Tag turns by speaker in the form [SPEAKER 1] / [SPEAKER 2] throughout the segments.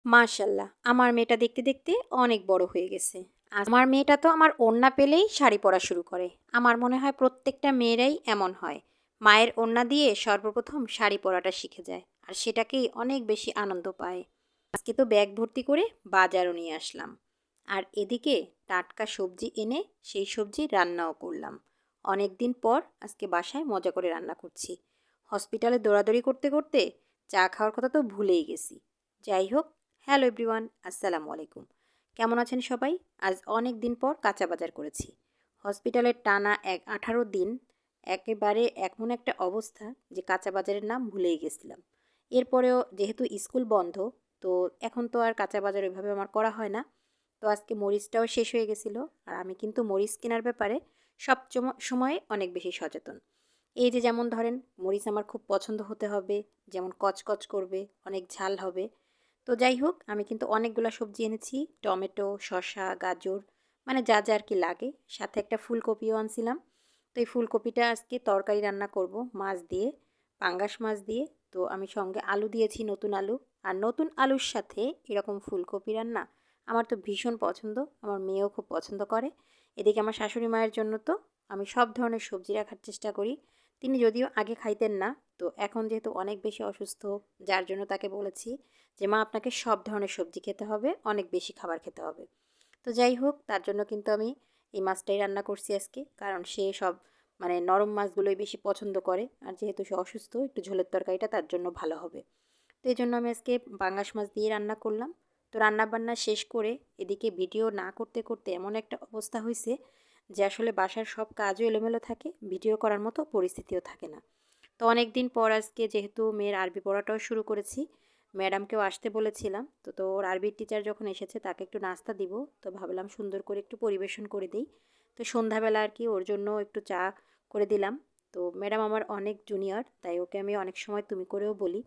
[SPEAKER 1] মাশাল্লাহ, আমার মেয়েটা দেখতে দেখতে অনেক বড় হয়ে গেছে। আমার মেয়েটা তো আমার ওড়না পেলেই শাড়ি পরা শুরু করে। আমার মনে হয় প্রত্যেকটা মেয়েরাই এমন হয়। মায়ের ওড়না দিয়ে সর্বপ্রথম শাড়ি পরাটা শিখে যায় আর সেটাকেই অনেক বেশি আনন্দ পায়। আজকে তো ব্যাগ ভর্তি করে বাজারও নিয়ে আসলাম। আর এদিকে টাটকা সবজি এনে সেই সবজি রান্নাও করলাম। অনেক দিন পর আজকে বাসায় মজা করে রান্না করছি। হসপিটালে দৌড়াদৌড়ি করতে করতে চা খাওয়ার কথা তো ভুলেই গেছি। যাই হোক, হ্যালো এভরিওয়ান, আসসালামু আলাইকুম। কেমন আছেন সবাই? আজ অনেক দিন পর কাঁচা বাজার করেছি। হসপিটালের টানা 18 দিন একেবারে এমন একটা অবস্থা যে কাঁচা বাজারের নাম ভুলেই গেছিলাম। এরপরেও যেহেতু স্কুল বন্ধ, তো এখন তো আর কাঁচা বাজার ওইভাবে আমার করা হয় না। তো আজকে মরিচটাও শেষ হয়ে গেছিলো। আর আমি কিন্তু মরিচ কেনার ব্যাপারে সব সময় অনেক বেশি সচেতন। এই যে যেমন ধরেন, মরিচ আমার খুব পছন্দ হতে হবে, যেমন কচকচ করবে, অনেক ঝাল হবে। তো যাই হোক, আমি কিন্তু অনেকগুলো সবজি এনেছি। টমেটো, শসা, গাজর, মানে যা যা আর কি লাগে। সাথে একটা ফুলকপিও আনছিলাম। তো এই ফুলকপিটা আজকে তরকারি রান্না করব মাছ দিয়ে, পাঙ্গাস মাছ দিয়ে। তো আমি সঙ্গে আলু দিয়েছি, নতুন আলু। আর নতুন আলুর সাথে এরকম ফুলকপি রান্না আমার তো ভীষণ পছন্দ। আমার মেয়েও খুব পছন্দ করে। এদিকে আমার শাশুড়ি মায়ের জন্য তো আমি সব ধরনের সবজি রাখার চেষ্টা করি। তিনি যদিও আগে খাইতেন না, তো এখন যেহেতু অনেক বেশি অসুস্থ, যার জন্য তাকে বলেছি যে মা, আপনাকে সব ধরনের সবজি খেতে হবে, অনেক বেশি খাবার খেতে হবে। তো যাই হোক, তার জন্য কিন্তু আমি এই মাছটাই রান্না করছি আজকে, কারণ সে সব মানে নরম মাছগুলোই বেশি পছন্দ করে। আর যেহেতু সে অসুস্থ, একটু ঝোলের তরকারিটা তার জন্য ভালো হবে। তো এই জন্য আমি আজকে পাঙ্গাস মাছ দিয়ে রান্না করলাম। তো রান্নাবান্না শেষ করে এদিকে ভিডিও না করতে করতে এমন একটা অবস্থা হয়েছে যে আসলে বাসার সব কাজও এলোমেলো থাকে, ভিডিও করার মতো পরিস্থিতিও থাকে না। তো অনেক দিন পর আজকে যেহেতু মেয়ের আরবি পড়াটাও শুরু করেছি, ম্যাডামকেও আসতে বলেছিলাম। তো ওর আরবির টিচার যখন এসেছে তাকে একটু নাস্তা দিব, তো ভাবলাম সুন্দর করে একটু পরিবেশন করে দিই। তো সন্ধ্যাবেলা আর কি ওর জন্য একটু চা করে দিলাম। তো ম্যাডাম আমার অনেক জুনিয়র, তাই ওকে আমি অনেক সময় তুমি করেও বলি।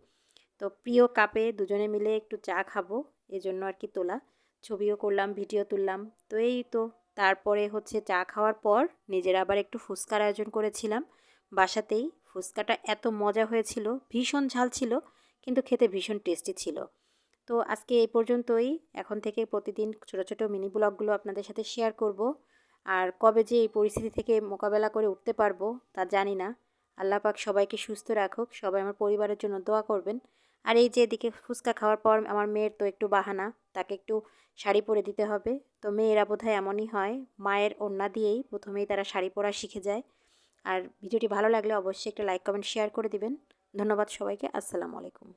[SPEAKER 1] তো প্রিয় কাপে দুজনে মিলে একটু চা খাবো, এজন্য আর কি তোলা। ছবিও করলাম, ভিডিও তুললাম। তো এই তো, তারপরে হচ্ছে চা খাওয়ার পর নিজের আবার একটু ফুচকার আয়োজন করেছিলাম বাসাতেই। ফুচকাটা এত মজা হয়েছিল, ভীষণ ঝাল ছিল, কিন্তু খেতে ভীষণ টেস্টি ছিল। তো আজকে এই পর্যন্তই। এখন থেকে প্রতিদিন ছোট ছোট মিনি ব্লগগুলো আপনাদের সাথে শেয়ার করব। আর কবে যে এই পরিস্থিতি থেকে মোকাবেলা করে উঠতে পারবো তা জানি না। আল্লাহ পাক সবাইকে সুস্থ রাখুক, সবাই আমার পরিবারের জন্য দোয়া করবেন। আর এই যে এদিকে ফুচকা খাওয়ার পর আমার মেয়ের তো একটু বাহানা, তাকে একটু শাড়ি পরে দিতে হবে। তো মেয়েরা বোধহয় এমনই হয়, মায়ের ওড়না দিয়েই প্রথমেই তারা শাড়ি পরা শিখে যায়। আর ভিডিওটি ভালো লাগলে অবশ্যই একটা লাইক, কমেন্ট, শেয়ার করে দিবেন। ধন্যবাদ সবাইকে। আসসালামু আলাইকুম।